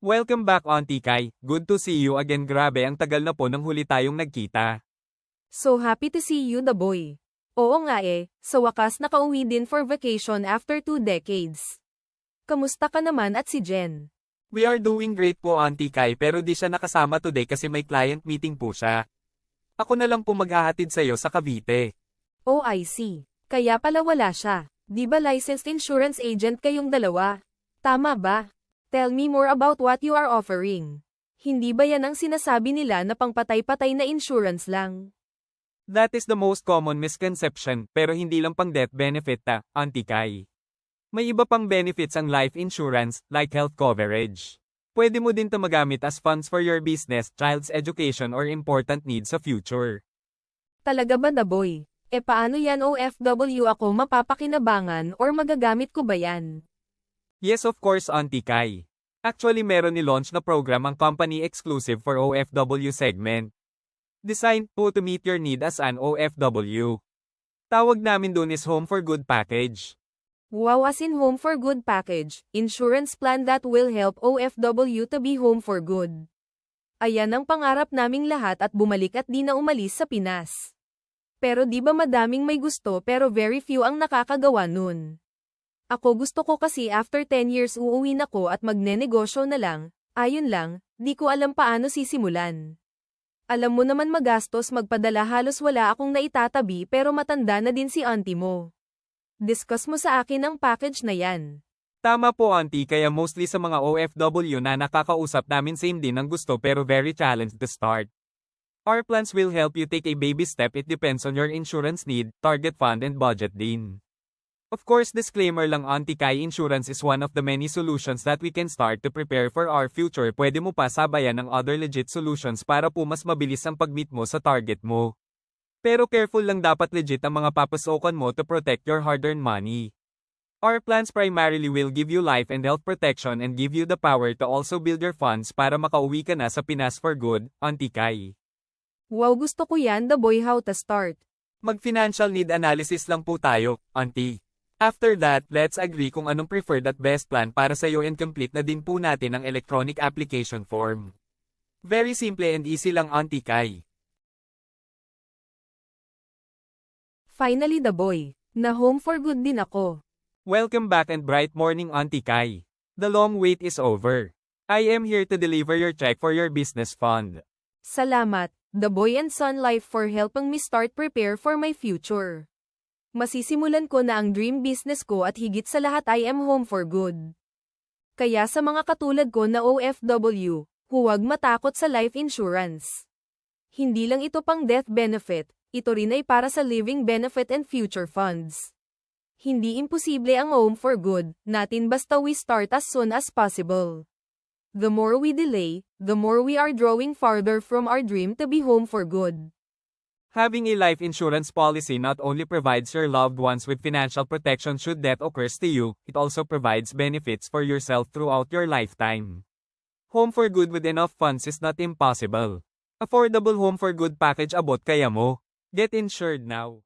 Welcome back Auntie Kai, good to see you again, grabe ang tagal na po nang huli tayong nagkita. So happy to see you, the boy. Oo nga sa wakas nakauwi din for vacation after 2 decades. Kamusta ka naman at si Jen? We are doing great po Auntie Kai, pero di siya nakasama today kasi may client meeting po siya. Ako na lang po maghahatid sa'yo sa Cavite. Oh, I see. Kaya pala wala siya. Di ba licensed insurance agent kayong dalawa? Tama ba? Tell me more about what you are offering. Hindi ba yan ang sinasabi nila na pangpatay-patay na insurance lang? That is the most common misconception, pero hindi lang pang death benefit Auntie Kai. May iba pang benefits ang life insurance, like health coverage. Pwede mo din magamit as funds for your business, child's education or important needs sa future. Talaga ba, the boy? Paano yan OFW ako mapapakinabangan or magagamit ko ba yan? Yes of course Auntie Kai. Actually meron ni-launch na program ang company exclusive for OFW segment. Designed po to meet your need as an OFW. Tawag namin dun is Home for Good package. Wow, as in Home for Good package, insurance plan that will help OFW to be home for good. Ayan ang pangarap naming lahat at bumalik at di na umalis sa Pinas. Pero di ba madaming may gusto pero very few ang nakakagawa nun. Ako gusto ko kasi after 10 years uuwi na ko at magnenegosyo na lang, ayun lang, di ko alam paano sisimulan. Alam mo naman magastos magpadala, halos wala akong naitatabi pero matanda na din si auntie mo. Discuss mo sa akin ang package na yan. Tama po Auntie, kaya mostly sa mga OFW na nakakausap namin same din ang gusto pero very challenged to start. Our plans will help you take a baby step, it depends on your insurance need, target fund and budget din. Of course, disclaimer lang Auntie Kai, insurance is one of the many solutions that we can start to prepare for our future. Pwede mo pa sabayan ng other legit solutions para po mas mabilis ang pag-meet mo sa target mo. Pero careful lang, dapat legit ang mga papasokan mo to protect your hard-earned money. Our plans primarily will give you life and health protection and give you the power to also build your funds para makauwi ka na sa Pinas for good, Auntie Kai. Wow, gusto ko yan, the boy. How to start? Mag-financial need analysis lang po tayo, Auntie. After that, let's agree kung anong preferred at best plan para sa iyo and complete na din po natin ang electronic application form. Very simple and easy lang Auntie Kai. Finally, the boy. Na home for good din ako. Welcome back and bright morning Auntie Kai. The long wait is over. I am here to deliver your check for your business fund. Salamat, the boy and Sun Life, for helping me start prepare for my future. Masisimulan ko na ang dream business ko at higit sa lahat I am home for good. Kaya sa mga katulad ko na OFW, huwag matakot sa life insurance. Hindi lang ito pang death benefit, ito rin ay para sa living benefit and future funds. Hindi imposible ang home for good natin basta we start as soon as possible. The more we delay, the more we are drawing farther from our dream to be home for good. Having a life insurance policy not only provides your loved ones with financial protection should death occurs to you, it also provides benefits for yourself throughout your lifetime. Home for good with enough funds is not impossible. Affordable Home for Good package abot kaya mo. Get insured now.